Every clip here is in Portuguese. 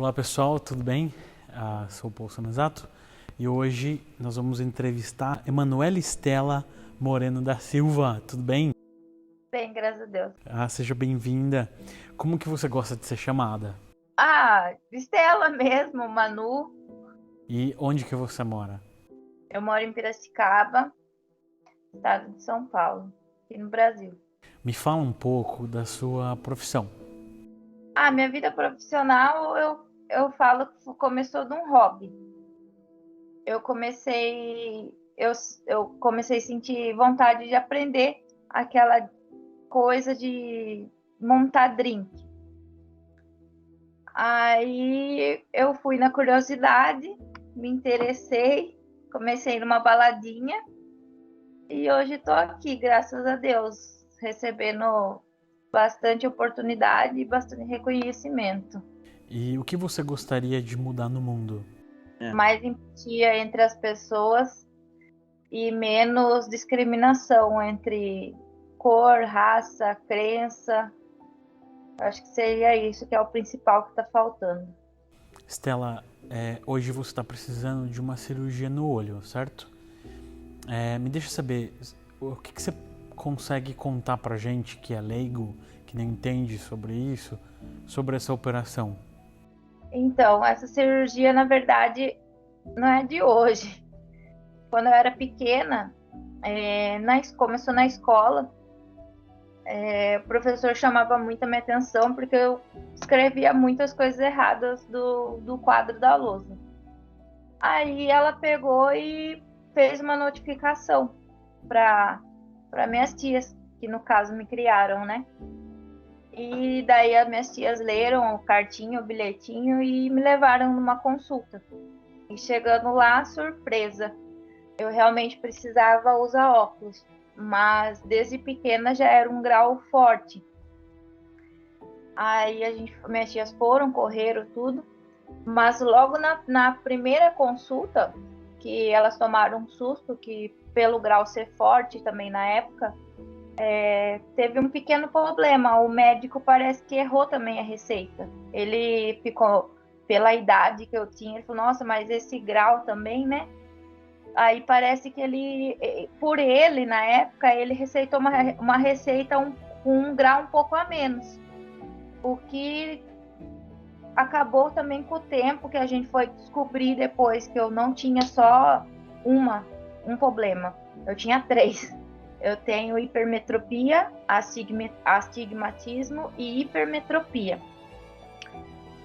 Olá pessoal, tudo bem? Sou o Paulo Sanazato e hoje nós vamos entrevistar Emanuela Estela Moreno da Silva, tudo bem? Bem, graças a Deus. Seja bem-vinda. Como que você gosta de ser chamada? Estela mesmo, Manu. E onde que você mora? Eu moro em Piracicaba, estado de São Paulo, aqui no Brasil. Me fala um pouco da sua profissão. Minha vida profissional, eu falo que começou de um hobby. Eu comecei a sentir vontade de aprender aquela coisa de montar drink. Aí eu fui na curiosidade, me interessei, comecei numa baladinha e hoje estou aqui, graças a Deus, recebendo bastante oportunidade e bastante reconhecimento. E o que você gostaria de mudar no mundo? Mais empatia entre as pessoas e menos discriminação entre cor, raça, crença. Acho que seria isso que é o principal que está faltando. Estela, hoje você está precisando de uma cirurgia no olho, certo? Me deixa saber, o que você consegue contar pra gente que é leigo, que não entende sobre isso, sobre essa operação? Então, essa cirurgia, na verdade, não é de hoje. Quando eu era pequena, começou na escola, o professor chamava muito a minha atenção porque eu escrevia muitas coisas erradas do quadro da lousa. Aí ela pegou e fez uma notificação para minhas tias, que no caso me criaram, né? E daí as minhas tias leram o cartinho, o bilhetinho e me levaram numa consulta. E chegando lá, surpresa, eu realmente precisava usar óculos, mas desde pequena já era um grau forte. Aí minhas tias foram, correram tudo, mas logo na primeira consulta, que elas tomaram um susto, que pelo grau ser forte também na época, teve um pequeno problema. O médico parece que errou também a receita. Ele ficou, pela idade que eu tinha, ele falou, nossa, mas esse grau também, né? Aí parece que por ele, na época, ele receitou uma receita com um grau um pouco a menos. O que acabou também com o tempo que a gente foi descobrir depois que eu não tinha só um problema. Eu tinha três. Eu tenho hipermetropia, astigmatismo e hipermetropia.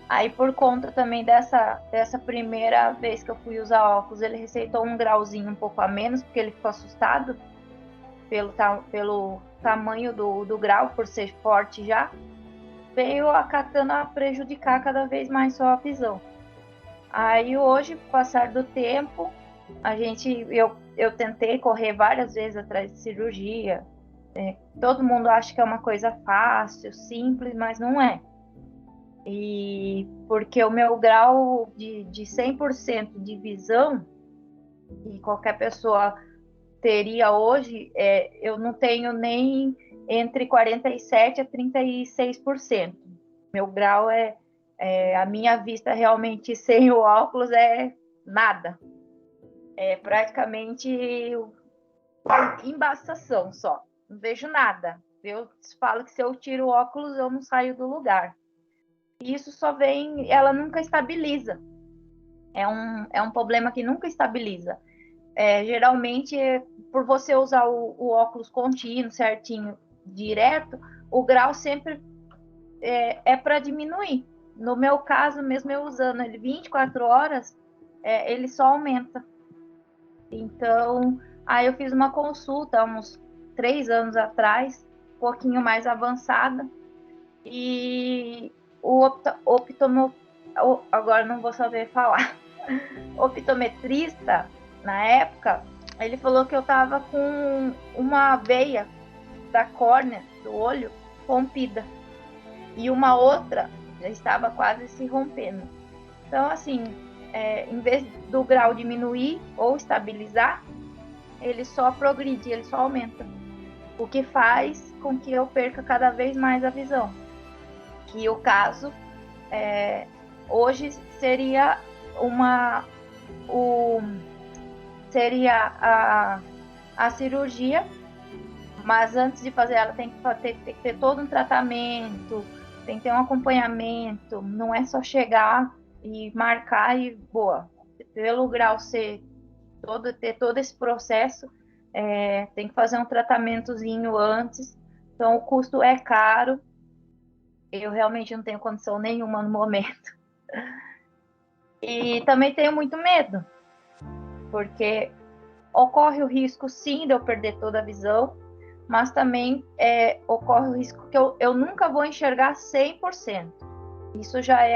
Aí, por conta também dessa primeira vez que eu fui usar óculos, ele receitou um grauzinho um pouco a menos, porque ele ficou assustado pelo tamanho do grau, por ser forte já. Veio acatando a prejudicar cada vez mais só a visão. Aí, hoje, com o passar do tempo, eu tentei correr várias vezes atrás de cirurgia. Todo mundo acha que é uma coisa fácil, simples, mas não é. E porque o meu grau de 100% de visão, que qualquer pessoa teria hoje, eu não tenho nem entre 47% a 36%. Meu grau a minha vista realmente sem o óculos é nada. É praticamente embaçação só. Não vejo nada. Eu falo que se eu tiro o óculos, eu não saio do lugar. E isso só vem, ela nunca estabiliza. É um problema que nunca estabiliza. Geralmente, por você usar o óculos contínuo, certinho, direto, o grau sempre é para diminuir. No meu caso, mesmo eu usando ele 24 horas, ele só aumenta. Então, aí eu fiz uma consulta há uns 3 anos atrás, um pouquinho mais avançada, e o agora não vou saber falar, optometrista, na época, ele falou que eu tava com uma veia da córnea do olho rompida e uma outra já estava quase se rompendo. Então, assim, em vez do grau diminuir ou estabilizar, ele só progride, ele só aumenta. O que faz com que eu perca cada vez mais a visão. Que o caso hoje seria seria a cirurgia, mas antes de fazer ela tem que ter todo um tratamento, tem que ter um acompanhamento, não é só chegar e marcar e boa. Pelo grau ter todo esse processo, tem que fazer um tratamentozinho antes, então o custo é caro. Eu realmente não tenho condição nenhuma no momento. E também tenho muito medo, porque ocorre o risco, sim, de eu perder toda a visão, mas também ocorre o risco que eu nunca vou enxergar 100%. Isso já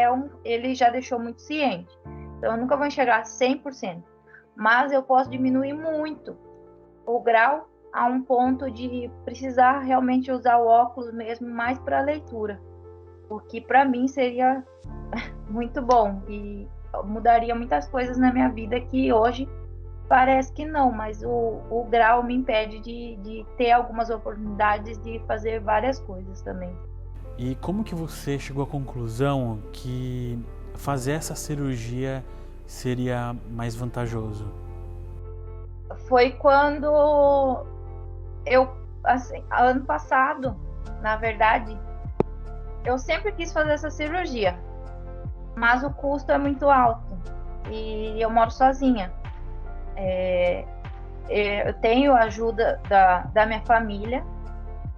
ele já deixou muito ciente. Então, eu nunca vou enxergar 100%. Mas eu posso diminuir muito o grau a um ponto de precisar realmente usar o óculos mesmo mais para leitura. O que para mim seria muito bom e mudaria muitas coisas na minha vida que hoje parece que não, mas o grau me impede de ter algumas oportunidades de fazer várias coisas também. E como que você chegou à conclusão que fazer essa cirurgia seria mais vantajoso? Foi quando assim, ano passado, na verdade, eu sempre quis fazer essa cirurgia, mas o custo é muito alto e eu moro sozinha. Eu tenho a ajuda da minha família,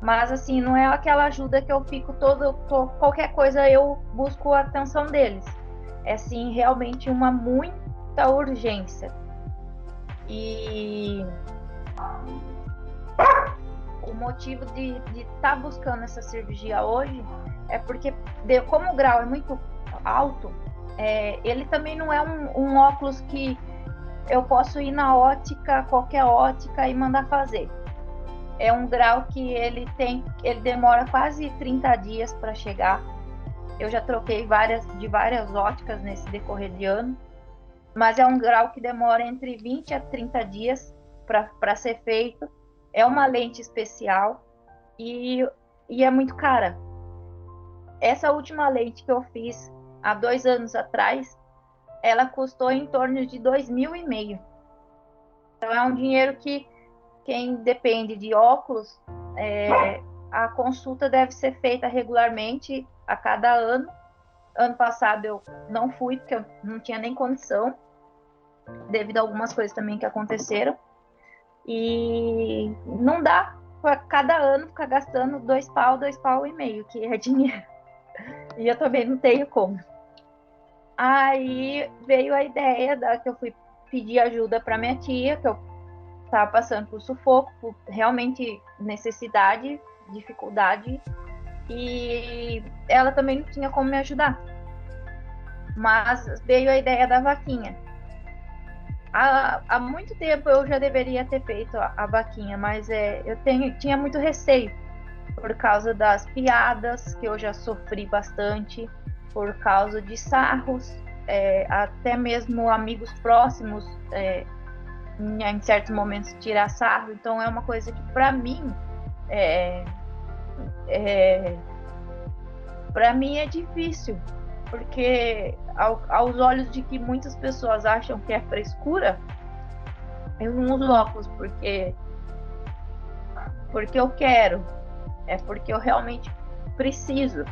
mas assim, não é aquela ajuda que eu fico qualquer coisa eu busco a atenção deles. É sim realmente uma muita urgência. E o motivo de estar buscando essa cirurgia hoje é porque, como o grau é muito alto, ele também não é um óculos que eu posso ir na ótica, qualquer ótica, e mandar fazer. É um grau que ele demora quase 30 dias para chegar. Eu já troquei de várias óticas nesse decorrer de ano, mas é um grau que demora entre 20 a 30 dias para ser feito. É uma lente especial e é muito cara. Essa última lente que eu fiz há 2 anos atrás, ela custou em torno de 2.500. Então é um dinheiro que quem depende de óculos, a consulta deve ser feita regularmente a cada ano. Ano passado eu não fui, porque eu não tinha nem condição, devido a algumas coisas também que aconteceram. E não dá para cada ano ficar gastando 2 pau e meio, que é dinheiro. E eu também não tenho como. Aí veio a ideia que eu fui pedir ajuda para minha tia, que eu estava passando por sufoco, por realmente necessidade, dificuldade, e ela também não tinha como me ajudar. Mas veio a ideia da vaquinha. Há muito tempo eu já deveria ter feito a vaquinha, mas tinha muito receio por causa das piadas, que eu já sofri bastante, por causa de sarros, até mesmo amigos próximos, em certos momentos, tirar sarro. Então é uma coisa que para mim é difícil, porque aos olhos de que muitas pessoas acham que é frescura, eu não uso óculos porque eu quero, é porque eu realmente preciso.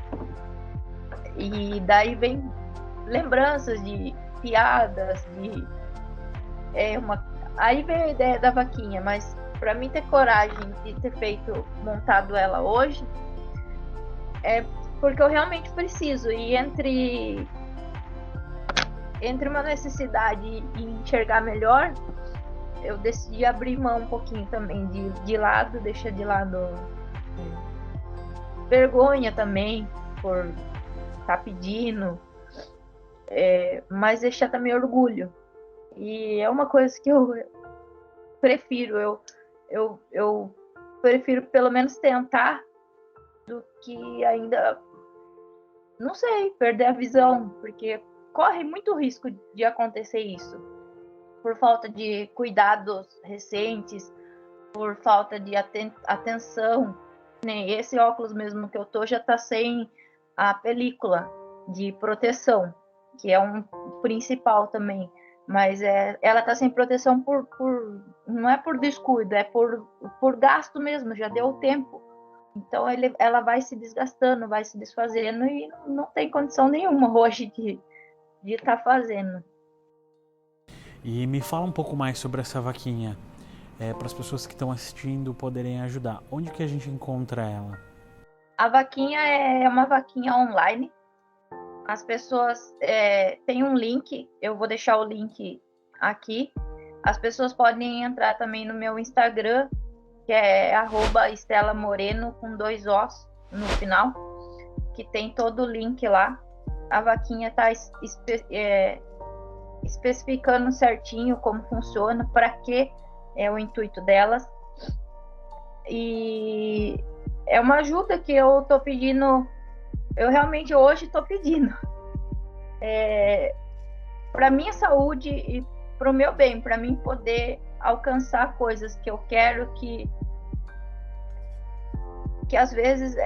E daí vem lembranças de piadas, aí veio a ideia da vaquinha, mas para mim ter coragem de ter montado ela hoje, é porque eu realmente preciso. E entre uma necessidade e enxergar melhor, eu decidi abrir mão um pouquinho também deixar de lado vergonha também por estar pedindo, mas deixar também orgulho. E é uma coisa que eu prefiro, eu prefiro pelo menos tentar do que ainda, não sei, perder a visão, porque corre muito risco de acontecer isso, por falta de cuidados recentes, por falta de atenção. Esse óculos mesmo que eu tô já tá sem a película de proteção. que é um principal também. Mas ela está sem proteção não é por descuido, é por gasto mesmo, já deu o tempo. Então ela vai se desgastando, vai se desfazendo e não tem condição nenhuma hoje de estar fazendo. E me fala um pouco mais sobre essa vaquinha, para as pessoas que estão assistindo poderem ajudar. Onde que a gente encontra ela? A vaquinha é uma vaquinha online. As pessoas têm um link, eu vou deixar o link aqui. As pessoas podem entrar também no meu Instagram, que é @estelamoreno com 2 Os no final, que tem todo o link lá. A vaquinha está especificando certinho como funciona, para que é o intuito delas. E é uma ajuda que eu estou pedindo, eu realmente hoje estou pedindo. Para minha saúde e para o meu bem, para mim poder alcançar coisas que eu quero, que às vezes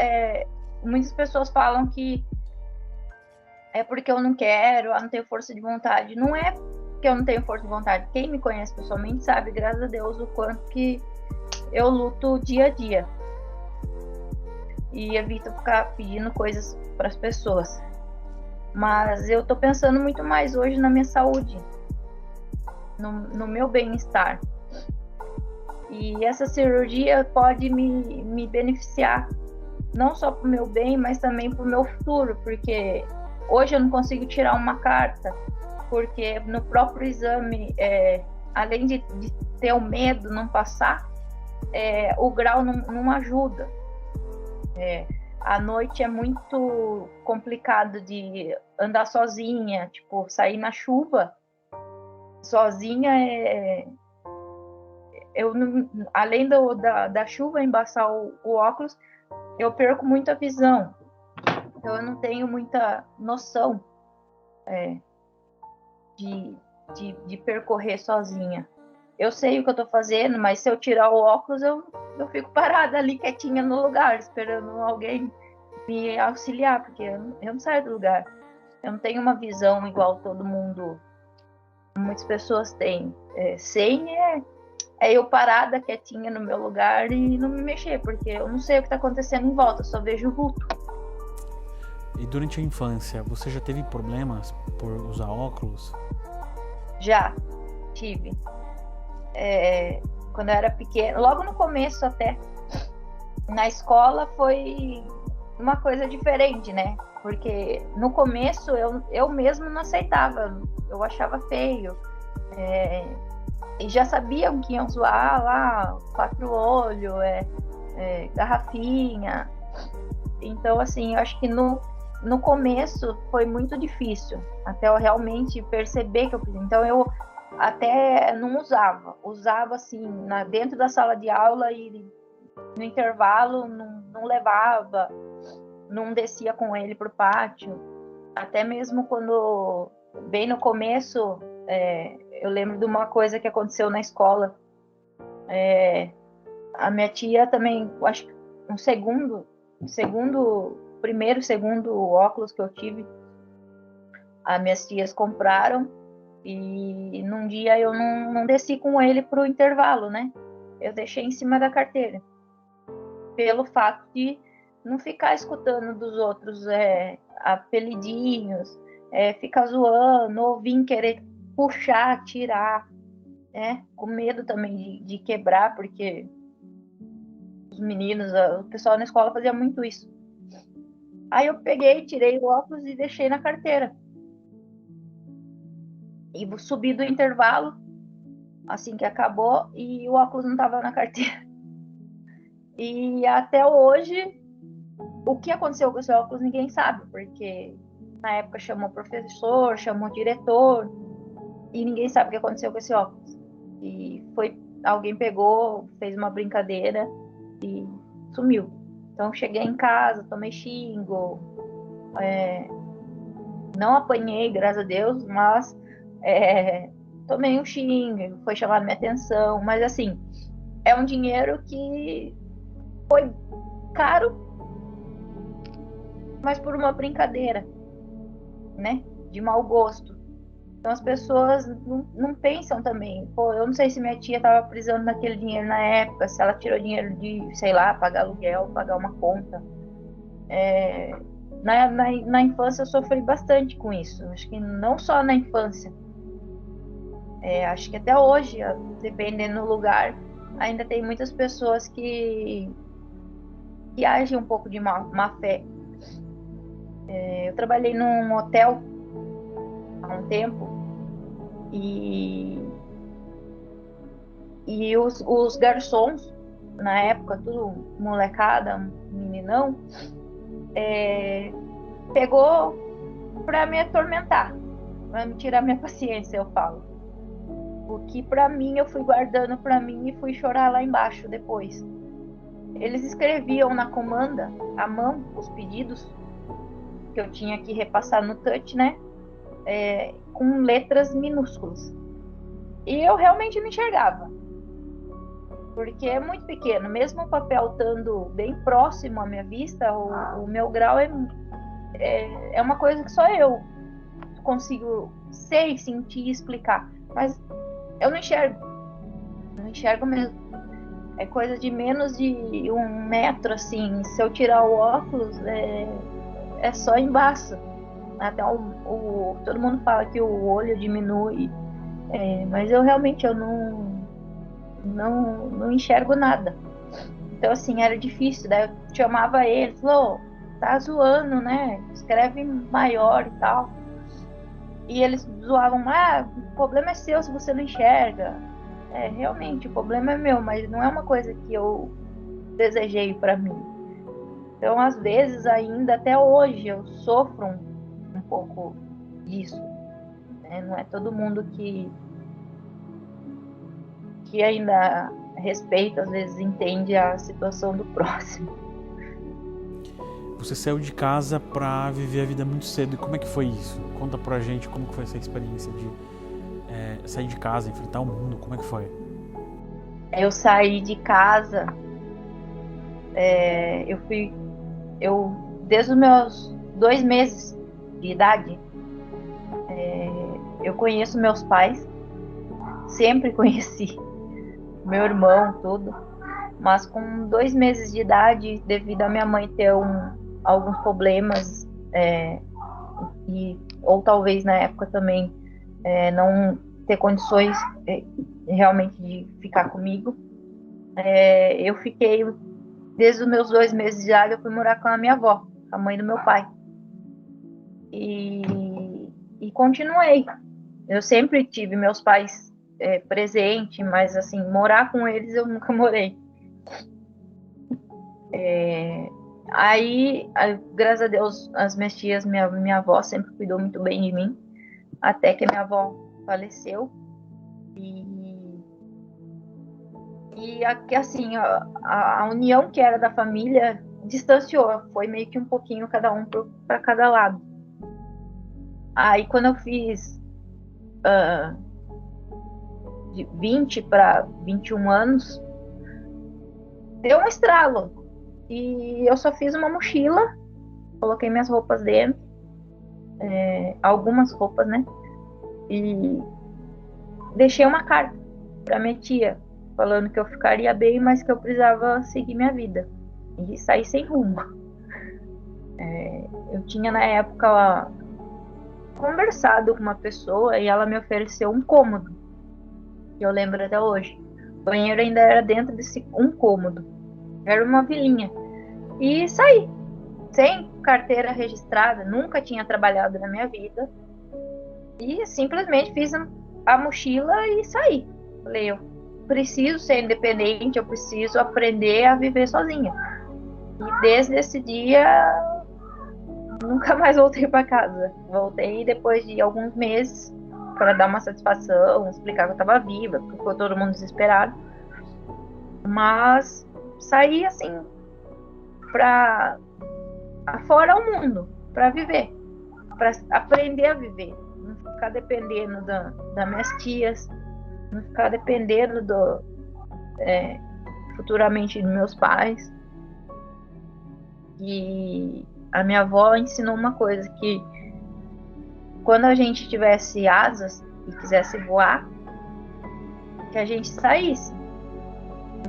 muitas pessoas falam que é porque eu não quero, eu não tenho força de vontade. Não é que eu não tenho força de vontade. Quem me conhece pessoalmente sabe, graças a Deus, o quanto que eu luto dia a dia. E evito ficar pedindo coisas para as pessoas. Mas eu tô pensando muito mais hoje na minha saúde, no meu bem-estar. E essa cirurgia pode me beneficiar, não só para o meu bem, mas também para o meu futuro, porque hoje eu não consigo tirar uma carta, porque no próprio exame, além de ter o medo não passar, o grau não ajuda. À noite é muito complicado de andar sozinha, tipo, sair na chuva sozinha. Eu não, além da chuva embaçar o óculos, eu perco muita visão. Então eu não tenho muita noção de percorrer sozinha. Eu sei o que eu tô fazendo, mas se eu tirar o óculos, eu fico parada ali quietinha no lugar, esperando alguém me auxiliar, porque eu não saio do lugar. Eu não tenho uma visão igual todo mundo, muitas pessoas têm. Sem eu parada quietinha no meu lugar e não me mexer, porque eu não sei o que está acontecendo em volta, eu só vejo o vulto. E durante a infância, você já teve problemas por usar óculos? Já tive. Quando eu era pequena, logo no começo até, na escola foi uma coisa diferente, né? Porque no começo eu mesmo não aceitava, eu achava feio. E já sabiam que iam zoar lá, 4 olhos, garrafinha. Então, assim, eu acho que no começo foi muito difícil, até eu realmente perceber que eu preciso. Então, eu até não usava assim, dentro da sala de aula, e no intervalo não levava, não descia com ele pro pátio. Até mesmo quando, bem no começo, eu lembro de uma coisa que aconteceu na escola. A minha tia também, acho que primeiro, segundo óculos que eu tive, as minhas tias compraram, e num dia eu não desci com ele pro intervalo, né? Eu deixei em cima da carteira, pelo fato de não ficar escutando dos outros apelidinhos, ficar zoando, ou vir querer puxar, tirar, com medo também de quebrar, porque os meninos, o pessoal na escola fazia muito isso. Aí eu peguei, tirei o óculos e deixei na carteira. E subi do intervalo, assim que acabou, e o óculos não estava na carteira. E até hoje, o que aconteceu com esse óculos ninguém sabe, porque na época chamou o professor, chamou o diretor, e ninguém sabe o que aconteceu com esse óculos. E alguém pegou, fez uma brincadeira e sumiu. Então cheguei em casa, tomei xingo, não apanhei, graças a Deus, mas tomei um xingo, foi chamado minha atenção, mas assim, é um dinheiro que foi caro, mas por uma brincadeira, né? de mau gosto. Então as pessoas não pensam também. Pô, eu não sei se minha tia estava precisando daquele dinheiro na época, se ela tirou dinheiro de, sei lá, pagar aluguel, pagar uma conta. Na infância eu sofri bastante com isso. Acho que não só na infância. Acho que até hoje, dependendo do lugar, ainda tem muitas pessoas que agem um pouco de má fé. Eu trabalhei num hotel há um tempo e os garçons, na época, tudo molecada, meninão, pegou pra me atormentar, pra me tirar minha paciência, eu falo. O que pra mim eu fui guardando pra mim e fui chorar lá embaixo depois. Eles escreviam na comanda, à mão, os pedidos que eu tinha que repassar no touch, né? Com letras minúsculas. E eu realmente não enxergava. Porque é muito pequeno. Mesmo o papel estando bem próximo à minha vista, o meu grau é uma coisa que só eu consigo sentir e explicar. Mas eu não enxergo. Não enxergo mesmo. É coisa de menos de 1 metro, assim. Se eu tirar o óculos, é só embaixo. Até todo mundo fala que o olho diminui. Mas eu realmente não enxergo nada. Então, assim, era difícil. Daí eu chamava ele, falou, tá zoando, né? Escreve maior e tal. E eles zoavam, o problema é seu se você não enxerga. Realmente, o problema é meu, mas não é uma coisa que eu desejei para mim. Então, às vezes, ainda até hoje, eu sofro um pouco disso. Não é todo mundo que ainda respeita, às vezes entende a situação do próximo. Você saiu de casa pra viver a vida muito cedo. E como é que foi isso? Conta pra gente como que foi essa experiência de sair de casa, enfrentar o mundo. Como é que foi? Eu saí de casa, desde os meus 2 meses de idade, eu conheço meus pais, sempre conheci meu irmão, tudo, mas com 2 meses de idade, devido a minha mãe ter alguns problemas, ou talvez na época também não ter condições realmente de ficar comigo, eu fiquei, desde os meus 2 meses de idade, eu fui morar com a minha avó, a mãe do meu pai. E continuei. Eu sempre tive meus pais presentes, mas assim, morar com eles eu nunca morei. Aí, graças a Deus, as minhas tias, minha avó sempre cuidou muito bem de mim, até que a minha avó faleceu. E assim, a união que era da família distanciou, foi meio que um pouquinho cada um para cada lado. Aí quando eu fiz de 20 para 21 anos, deu um estralo. E eu só fiz uma mochila, coloquei minhas roupas dentro, algumas roupas, né? E deixei uma carta para minha tia, falando que eu ficaria bem, mas que eu precisava seguir minha vida e sair sem rumo. Eu tinha na época conversado com uma pessoa e ela me ofereceu um cômodo, que eu lembro até hoje. O banheiro ainda era dentro desse um cômodo, era uma vilinha. E saí, sem carteira registrada, nunca tinha trabalhado na minha vida. E simplesmente fiz a mochila e saí. Falei, eu preciso ser independente, eu preciso aprender a viver sozinha. E desde esse dia, nunca mais voltei para casa. Voltei depois de alguns meses para dar uma satisfação, explicar que eu estava viva, porque ficou todo mundo desesperado. Mas saí assim, para fora o mundo, para viver, para aprender a viver. Não ficar dependendo das minhas tias, não ficar dependendo futuramente dos meus pais. E a minha avó ensinou uma coisa, que quando a gente tivesse asas e quisesse voar, que a gente saísse,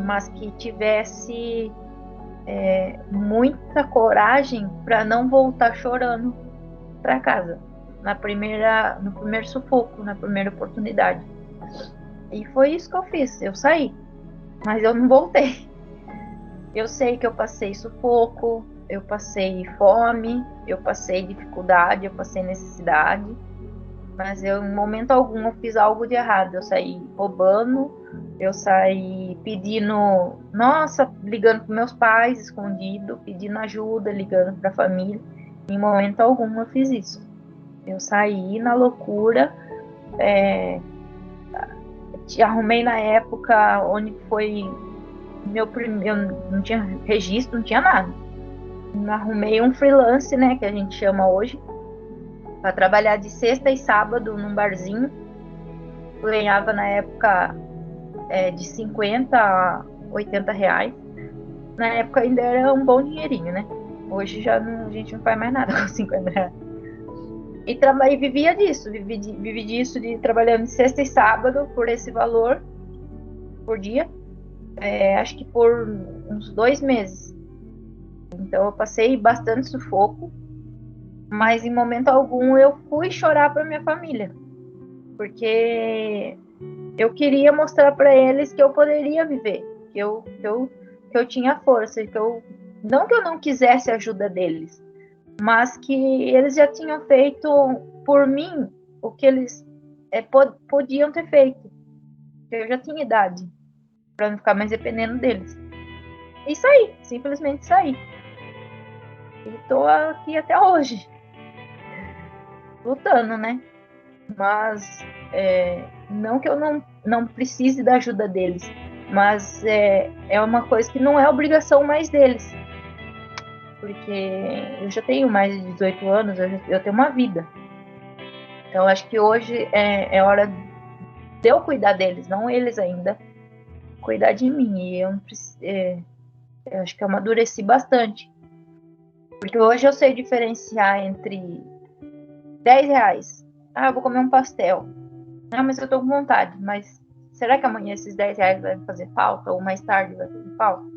mas que tivesse muita coragem para não voltar chorando para casa no primeiro sufoco, na primeira oportunidade. E foi isso que eu fiz. Eu saí, mas eu não voltei. Eu sei que eu passei sufoco, eu passei fome, eu passei dificuldade, eu passei necessidade, mas eu, em momento algum, eu fiz algo de errado. Eu saí roubando, eu saí pedindo, nossa, ligando para meus pais, escondido, pedindo ajuda, ligando para a família. Em momento algum eu fiz isso. Eu saí na loucura, arrumei na época onde foi meu primeiro, não tinha registro, não tinha nada. Arrumei um freelance, né, que a gente chama hoje, para trabalhar de sexta e sábado num barzinho. Eu ganhava na época de 50 a 80 reais. Na época ainda era um bom dinheirinho, né? Hoje já não, a gente não faz mais nada com 50 reais. E vivia disso, vivi disso, de trabalhando de sexta e sábado por esse valor por dia. Acho que por uns 2 meses. Então eu passei bastante sufoco, mas em momento algum eu fui chorar para minha família, porque eu queria mostrar para eles que eu poderia viver, que eu tinha força, não que eu não quisesse a ajuda deles, mas que eles já tinham feito por mim o que eles podiam ter feito. Eu já tinha idade para não ficar mais dependendo deles. E saí, simplesmente saí. E tô aqui até hoje, lutando, né? Mas não que eu não precise da ajuda deles, mas é uma coisa que não é obrigação mais deles. Porque eu já tenho mais de 18 anos, eu tenho uma vida. Então acho que hoje é hora de eu cuidar deles, não eles ainda cuidar de mim. E eu acho que eu amadureci bastante. Porque hoje eu sei diferenciar entre 10 reais. Eu vou comer um pastel. Mas eu tô com vontade. Mas será que amanhã esses 10 reais vai fazer falta? Ou mais tarde vai fazer falta?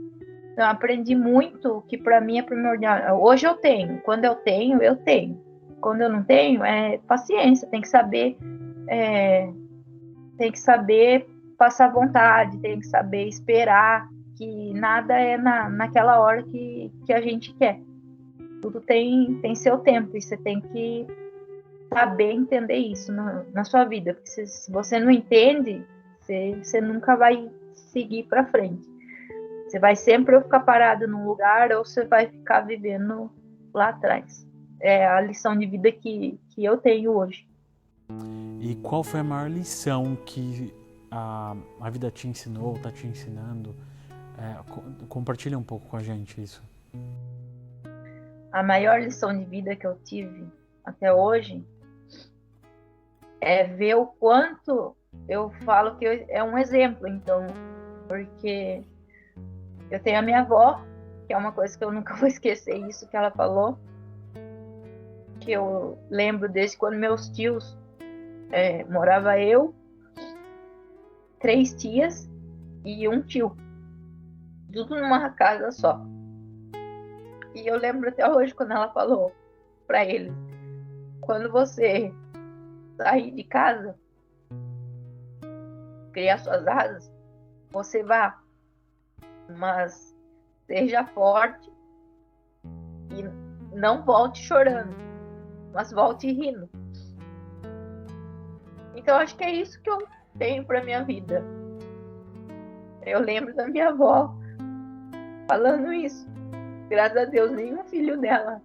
Então eu aprendi muito que para mim é primordial. Hoje eu tenho. Quando eu tenho, eu tenho. Quando eu não tenho, é paciência. Tem que saber passar vontade. Tem que saber esperar. Que nada é naquela hora que a gente quer. Tudo tem seu tempo e você tem que saber entender isso na sua vida. Porque se você não entende, você nunca vai seguir para frente. Você vai sempre ou ficar parado num lugar ou você vai ficar vivendo lá atrás. É a lição de vida que eu tenho hoje. E qual foi a maior lição que a vida te ensinou, está te ensinando? Compartilha um pouco com a gente isso. A maior lição de vida que eu tive até hoje é ver o quanto eu falo que é um exemplo, então, porque eu tenho a minha avó, que é uma coisa que eu nunca vou esquecer, isso que ela falou, que eu lembro desde quando meus tios, morava eu, 3 tias e um tio, tudo numa casa só. E eu lembro até hoje quando ela falou para ele: quando você sair de casa, criar suas asas, você vá, mas seja forte e não volte chorando, mas volte rindo. Então acho que é isso que eu tenho para minha vida. Eu lembro da minha avó falando isso. Graças a Deus, nenhum filho dela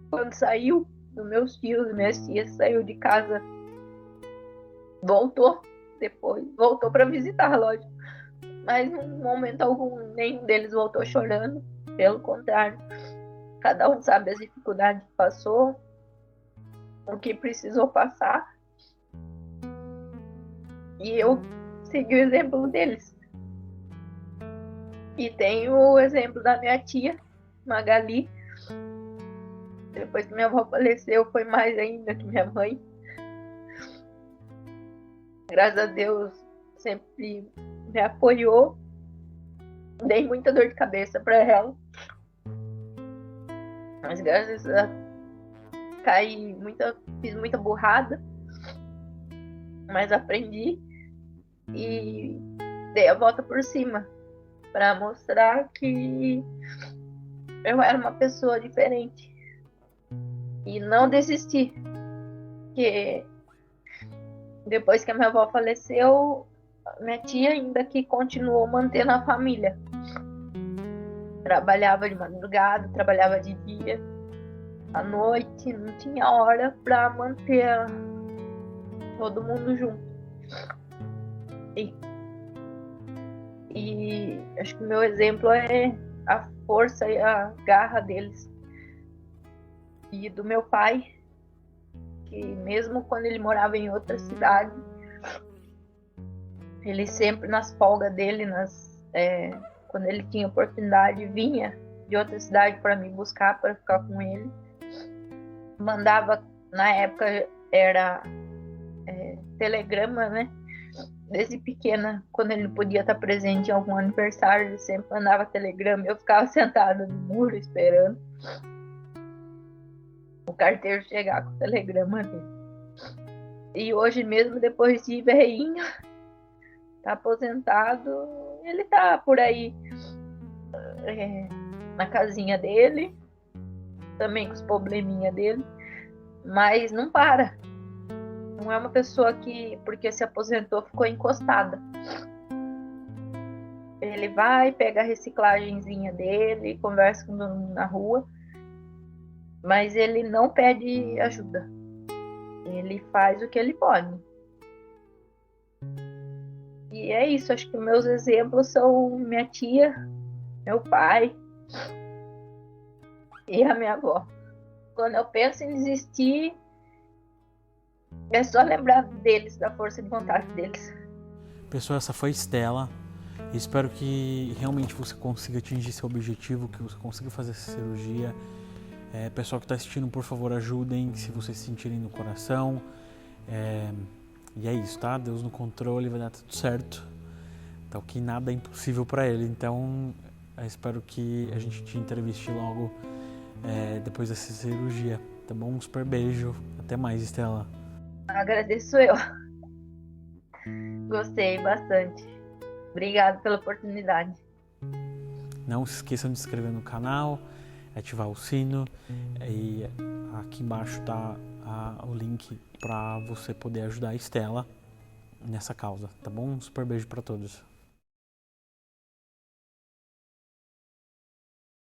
quando saiu dos meus tios e minhas tias, saiu de casa, voltou para visitar, lógico, mas em momento algum nenhum deles voltou chorando, pelo contrário, cada um sabe as dificuldades que passou, o que precisou passar, e eu segui o exemplo deles. E tem o exemplo da minha tia Magali. Depois que minha avó faleceu, foi mais ainda que minha mãe. Graças a Deus, sempre me apoiou. Dei muita dor de cabeça para ela. Mas graças a fiz muita burrada. Mas aprendi e dei a volta por cima para mostrar que eu era uma pessoa diferente. E não desisti. Porque depois que a minha avó faleceu, minha tia ainda que continuou mantendo a família. Trabalhava de madrugada, trabalhava de dia, à noite, não tinha hora para manter todo mundo junto. E acho que o meu exemplo é a força e a garra deles. E do meu pai, que mesmo quando ele morava em outra cidade, ele sempre nas folgas dele, quando ele tinha oportunidade, vinha de outra cidade para me buscar, para ficar com ele. Mandava, na época era telegrama, né? Desde pequena, quando ele não podia estar presente em algum aniversário, ele sempre mandava telegrama. Eu ficava sentada no muro esperando o carteiro chegar com o telegrama dele. E hoje mesmo, depois de velhinho, tá aposentado, ele tá por aí na casinha dele, também com os probleminha dele, mas não para. Não é uma pessoa que, porque se aposentou, ficou encostada. Ele vai, pega a reciclagenzinha dele, conversa com o dono na rua, mas ele não pede ajuda. Ele faz o que ele pode. E é isso, acho que meus exemplos são minha tia, meu pai e a minha avó. Quando eu penso em desistir, é só lembrar deles, da força de vontade deles. Pessoal, essa foi a Estela. Espero que realmente você consiga atingir seu objetivo, que você consiga fazer essa cirurgia. Pessoal que está assistindo, por favor, ajudem se vocês se sentirem no coração. E é isso, tá? Deus no controle, vai dar tudo certo. Então, que nada é impossível para Ele. Então, eu espero que a gente te entreviste logo depois dessa cirurgia. Tá bom? Um super beijo. Até mais, Estela. Agradeço eu. Gostei bastante. Obrigada pela oportunidade. Não se esqueçam de se inscrever no canal, ativar o sino e aqui embaixo tá o link para você poder ajudar a Estela nessa causa, tá bom? Um super beijo para todos.